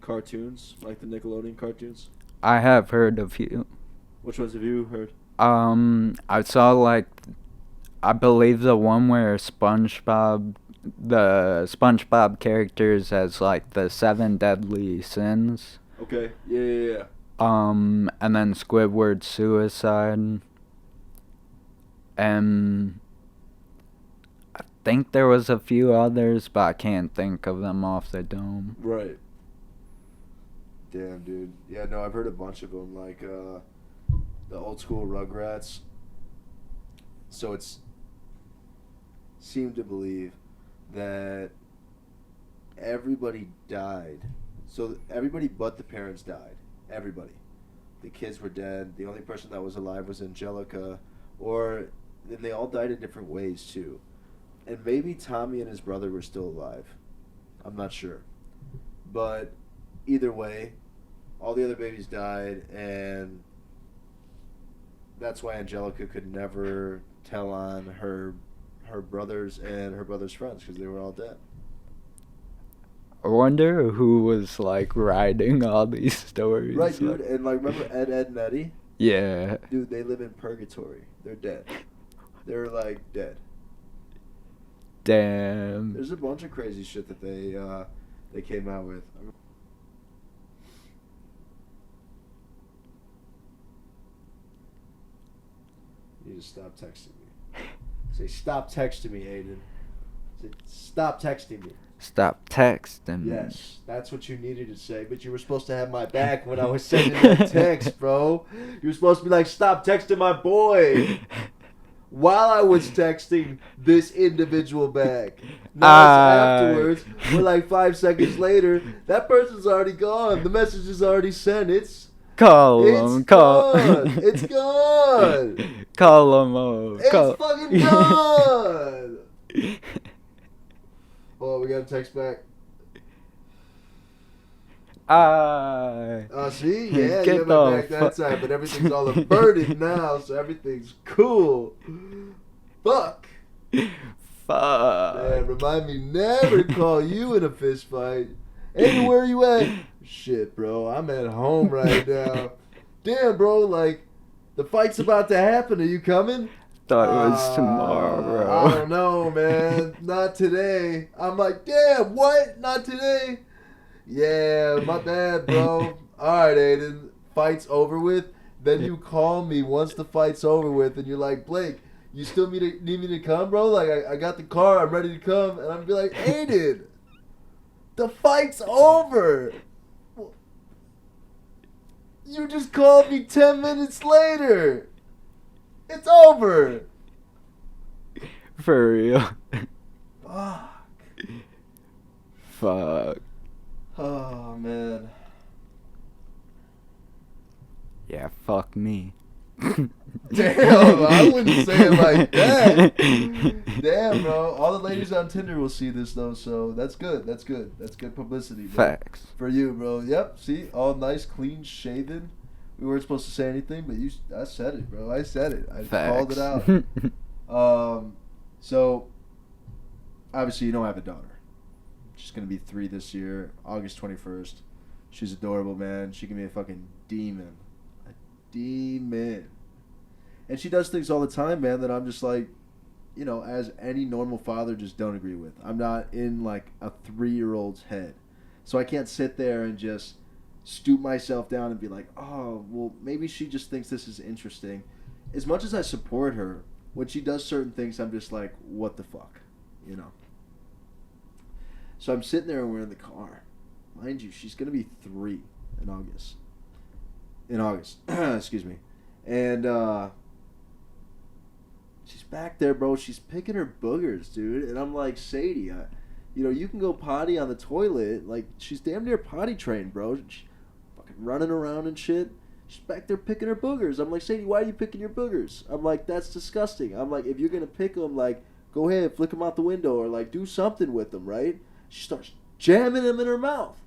cartoons, like the Nickelodeon cartoons? I have heard a few. Which ones have you heard? I saw like, I believe the one where the SpongeBob characters has like the 7 deadly sins. Okay. Yeah. And then Squidward's suicide. And I think there was a few others, but I can't think of them off the dome. Right. Damn, dude. Yeah, no, I've heard a bunch of them, like the old school Rugrats. So it's seemed to believe that everybody died. So everybody but the parents died. Everybody. The kids were dead. The only person that was alive was Angelica. Or then they all died in different ways too. And maybe Tommy and his brother were still alive. I'm not sure. But either way, all the other babies died, and that's why Angelica could never tell on her brothers and her brother's friends, because they were all dead. I wonder who was like writing all these stories. Right, dude. And like, remember Ed, and Eddie? Yeah. Dude, they live in purgatory. They're dead. They're like dead. Damn. There's a bunch of crazy shit that they came out with. You need to stop texting me. Say, stop texting me, Aidan. Say, stop texting me. Stop texting me. Yes, that's what you needed to say, but you were supposed to have my back when I was sending that text, bro. You were supposed to be like, stop texting my boy. while I was texting this individual back. Now it's afterwards, we're like 5 seconds later, that person's already gone. The message is already sent. It's Call. gone. It's gone. Call him. It's fucking gone. Oh, we got a text back. See? Yeah, you Get got me back the that time, but everything's all averted now, so everything's cool. Fuck. Yeah, remind me never to call you in a fist fight. Hey, where you at? Shit, bro, I'm at home right now. Damn, bro, like, the fight's about to happen. Are you coming? Thought it was tomorrow. I don't know, man. Not today. I'm like, damn, what? Not today? Yeah, my bad, bro. Alright, Aidan. Fight's over with. Then you call me once the fight's over with, and you're like, Blake, you still need me to come, bro? Like, I got the car. I'm ready to come. And I'm be like, Aidan, the fight's over. You just called me 10 minutes later. It's over. For real. Fuck. Fuck. Oh, man. Yeah, fuck me. Damn, I wouldn't say it like that. Damn, bro. All the ladies on Tinder will see this, though, so that's good. That's good. That's good publicity, bro. Facts. For you, bro. Yep, see? All nice, clean shaven. We weren't supposed to say anything, but I said it, bro. I said it. I called it out. So, obviously, you know I have a daughter. She's going to be 3 this year, August 21st. She's adorable, man. She can be a fucking demon. A demon. And she does things all the time, man, that I'm just like, you know, as any normal father, just don't agree with. I'm not in, like, a 3-year-old's head. So I can't sit there and just stoop myself down and be like, oh, well, maybe she just thinks this is interesting. As much as I support her, when she does certain things, I'm just like, what the fuck, you know? So I'm sitting there and we're in the car. Mind you, she's going to be 3 in August. Excuse me. And she's back there, bro. She's picking her boogers, dude. And I'm like, Sadie, you know, you can go potty on the toilet. Like, she's damn near potty trained, bro. She's fucking running around and shit. She's back there picking her boogers. I'm like, Sadie, why are you picking your boogers? I'm like, that's disgusting. I'm like, if you're going to pick them, like, go ahead, flick them out the window or, like, do something with them, right? She starts jamming them in her mouth.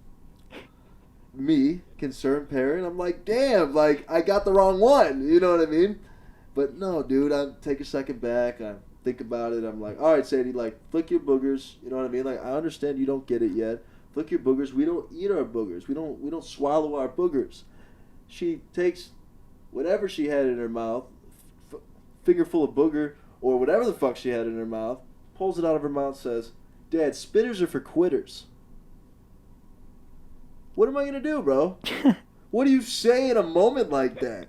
Me, concerned parent, I'm like, damn, like, I got the wrong one. You know what I mean? But no, dude, I take a second back. I think about it. I'm like, all right, Sadie, like, flick your boogers. You know what I mean? Like, I understand you don't get it yet. Flick your boogers. We don't eat our boogers. We don't swallow our boogers. She takes whatever she had in her mouth, finger full of booger, or whatever the fuck she had in her mouth, pulls it out of her mouth, says, Dad, spitters are for quitters. What am I going to do, bro? What do you say in a moment like that?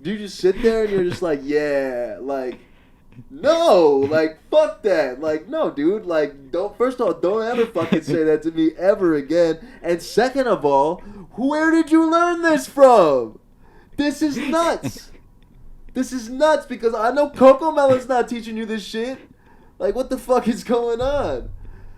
Do you just sit there and you're just like, yeah, like, no, like, fuck that. Like, no, dude, like, first of all, don't ever fucking say that to me ever again. And second of all, where did you learn this from? This is nuts. This is nuts because I know Coco Melon's not teaching you this shit. Like, what the fuck is going on?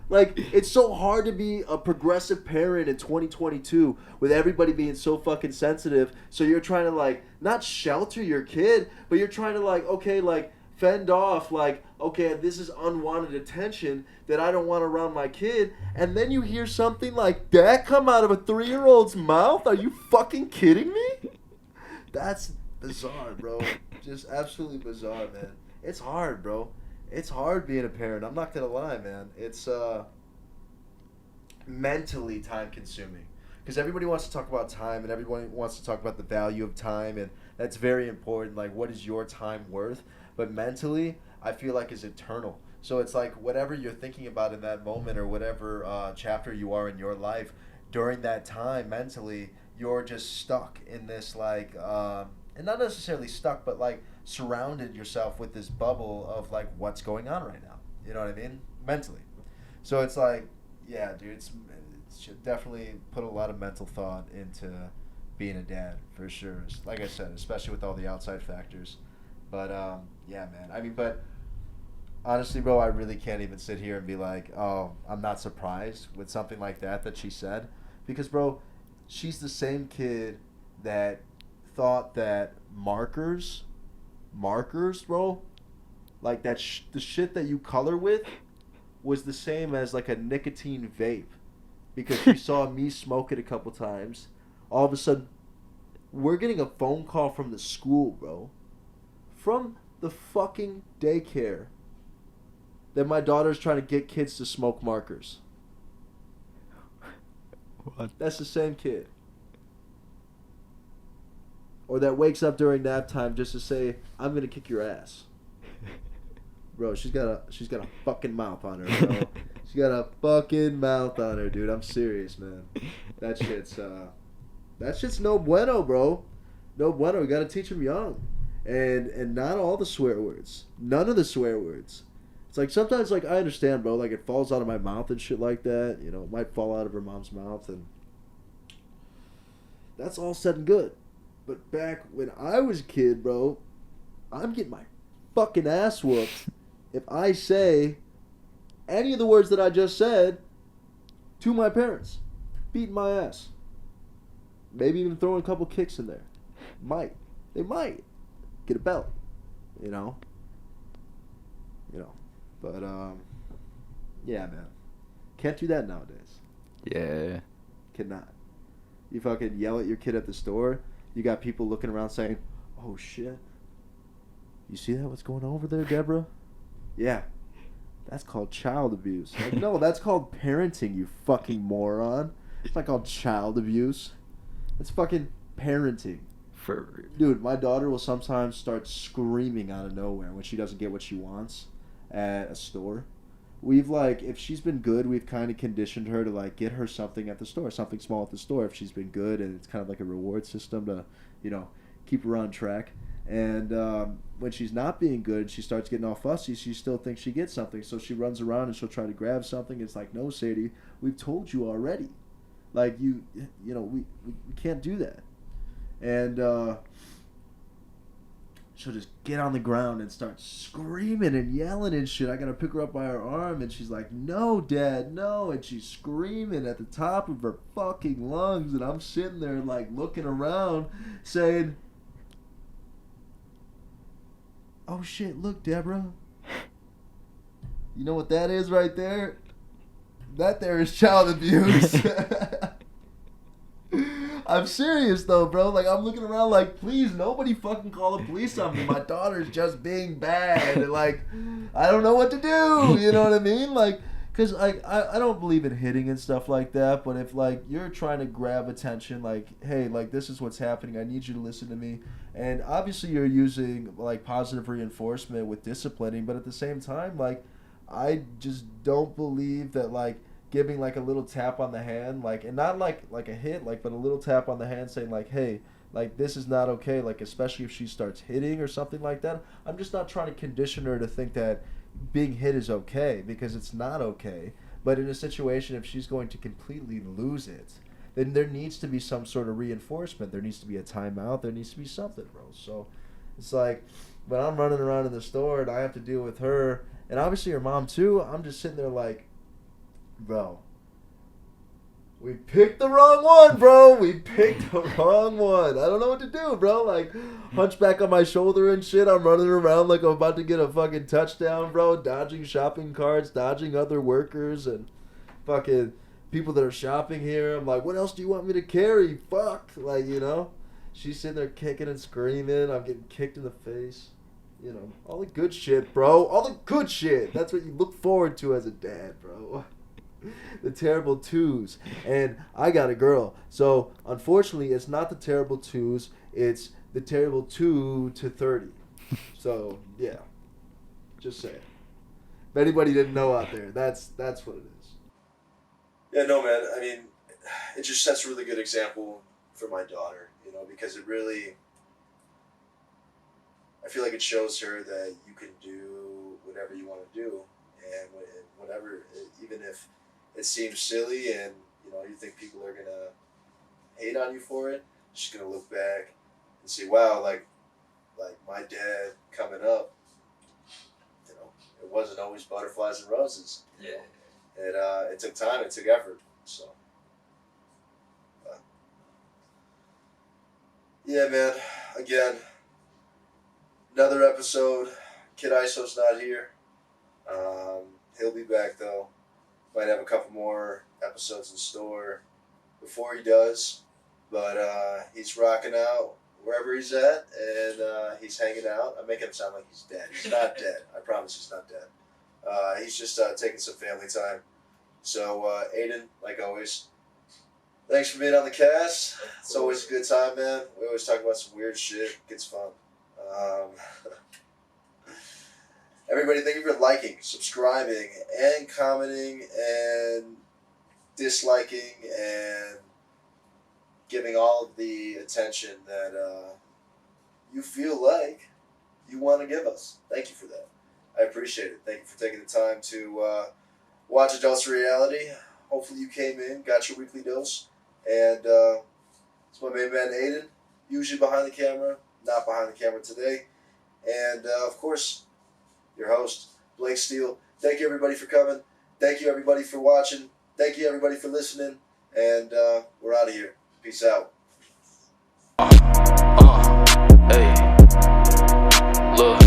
Like, it's so hard to be a progressive parent in 2022 with everybody being so fucking sensitive. So you're trying to, like, not shelter your kid, but you're trying to, like, okay, like, fend off, like, okay, this is unwanted attention that I don't want around my kid. And then you hear something like that come out of a 3-year-old's mouth? Are you fucking kidding me? That's bizarre, bro. Just absolutely bizarre, man. It's hard, bro. It's hard being a parent. I'm not going to lie, man. It's mentally time-consuming. Because everybody wants to talk about time, and everyone wants to talk about the value of time, and that's very important. Like, what is your time worth? But mentally, I feel like it's eternal. So it's like whatever you're thinking about in that moment or whatever chapter you are in your life, during that time, mentally, you're just stuck in this, like, and not necessarily stuck, but, like, surrounded yourself with this bubble of, like, what's going on right now. You know what I mean? Mentally. So it's like, yeah, dude, it should definitely put a lot of mental thought into being a dad, for sure. Like I said, especially with all the outside factors. But yeah, man. I mean, but honestly, bro, I really can't even sit here and be like, oh, I'm not surprised with something like that she said, because, bro, she's the same kid that thought that markers, bro, like that the shit that you color with was the same as like a nicotine vape, because she saw me smoke it a couple times. All of a sudden, we're getting a phone call from the school, bro, from the fucking daycare, that my daughter's trying to get kids to smoke markers. What? That's the same kid. Or that wakes up during nap time just to say, "I'm gonna kick your ass." Bro, she's got a fucking mouth on her, bro. She got a fucking mouth on her, dude. I'm serious, man. That shit's no bueno, bro. No bueno. We gotta teach them young, and not all the swear words. None of the swear words. It's like sometimes, like, I understand, bro. Like, it falls out of my mouth and shit like that. You know, it might fall out of her mom's mouth, and that's all said and good. But back when I was a kid, bro, I'm getting my fucking ass whooped if I say any of the words that I just said to my parents. Beating my ass. Maybe even throwing a couple kicks in there. They might get a belt, you know. But yeah, man, can't do that nowadays. Yeah. Cannot. You fucking yell at your kid at the store, you got people looking around saying, "Oh shit, you see that? What's going on over there, Deborah?" Yeah, that's called child abuse. Like, no, that's called parenting, you fucking moron. It's not called child abuse. It's fucking parenting. FURRY. Dude, my daughter will sometimes start screaming out of nowhere when she doesn't get what she wants at a store. We've, like, if she's been good, we've kind of conditioned her to, like, get her something at the store, something small at the store if she's been good, and it's kind of like a reward system to, you know, keep her on track. And when she's not being good, she starts getting all fussy. She still thinks she gets something, so she runs around and she'll try to grab something. It's like, no, Sadie, we've told you already. Like, you know, we can't do that. And she'll just get on the ground and start screaming and yelling and shit. I gotta pick her up by her arm, and she's like, "No, Dad, no!" And she's screaming at the top of her fucking lungs, and I'm sitting there like looking around, saying, "Oh shit! Look, Deborah. You know what that is right there? That there is child abuse." I'm serious though, bro. Like, I'm looking around like, please, nobody fucking call the police on me. My daughter's just being bad. And, like, I don't know what to do. You know what I mean? Like, because, like, I don't believe in hitting and stuff like that. But if, like, you're trying to grab attention, like, hey, like, this is what's happening. I need you to listen to me. And obviously you're using, like, positive reinforcement with disciplining. But at the same time, like, I just don't believe that, like, giving like a little tap on the hand, like, and not like a hit, like, but a little tap on the hand saying like, hey, like, this is not okay, like, especially if she starts hitting or something like that. I'm just not trying to condition her to think that being hit is okay, because it's not okay. But in a situation, if she's going to completely lose it, then there needs to be some sort of reinforcement. There needs to be a timeout. There needs to be something, bro. So it's like, when I'm running around in the store and I have to deal with her, and obviously her mom too, I'm just sitting there like, bro, we picked the wrong one, bro. We picked the wrong one. I don't know what to do, bro. Like, hunchback on my shoulder and shit. I'm running around like I'm about to get a fucking touchdown, bro. Dodging shopping carts, dodging other workers and fucking people that are shopping here. I'm like, what else do you want me to carry? Fuck. Like, you know. She's sitting there kicking and screaming. I'm getting kicked in the face. You know, all the good shit, bro. All the good shit. That's what you look forward to as a dad, bro. The terrible twos. And I got a girl, so unfortunately it's not the terrible twos, it's the terrible 2 to 30. So yeah, just saying, if anybody didn't know out there, that's what it is. Yeah, no, man. I mean, it just sets a really good example for my daughter, you know, because it really, I feel like it shows her that you can do whatever you want to do, and whatever, even if it seems silly and, you know, you think people are going to hate on you for it, she's going to look back and say, wow, like, like my dad coming up, you know, it wasn't always butterflies and roses. Yeah. It took time, it took effort. So, yeah, man. Again, another episode. Kid ISO's not here. He'll be back though. Might have a couple more episodes in store before he does. But he's rocking out wherever he's at, and he's hanging out. I'm making him sound like he's dead. He's not dead. I promise he's not dead. He's just taking some family time. So, Aidan, like always, thanks for being on the cast. It's always a good time, man. We always talk about some weird shit. It gets fun. Everybody, thank you for liking, subscribing, and commenting, and disliking, and giving all of the attention that you feel like you want to give us. Thank you for that. I appreciate it. Thank you for taking the time to watch Adults Reality. Hopefully you came in, got your weekly dose, and it's my main man Aidan, usually behind the camera, not behind the camera today, and of course, your host, Blake Steele. Thank you everybody for coming. Thank you everybody for watching. Thank you everybody for listening, and we're out of here. Peace out. Hey, look.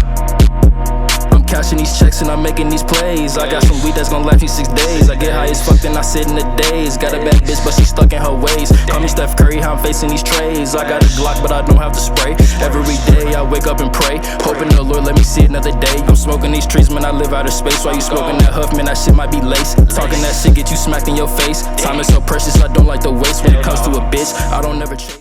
I'm cashing these checks and I'm making these plays. I got some weed that's gonna last me 6 days. I get high as fuck, then I sit in the days. Got a bad bitch, but she stuck in her ways. Call me Steph Curry, how I'm facing these trays. I got a Glock, but I don't have to spray. Every day I wake up and pray, hoping the Lord let me see another day. I'm smoking these trees, man, I live out of space. While you smoking that huff, man, that shit might be lace. Talking that shit, get you smacked in your face. Time is so precious, I don't like to waste. When it comes to a bitch, I don't never chase.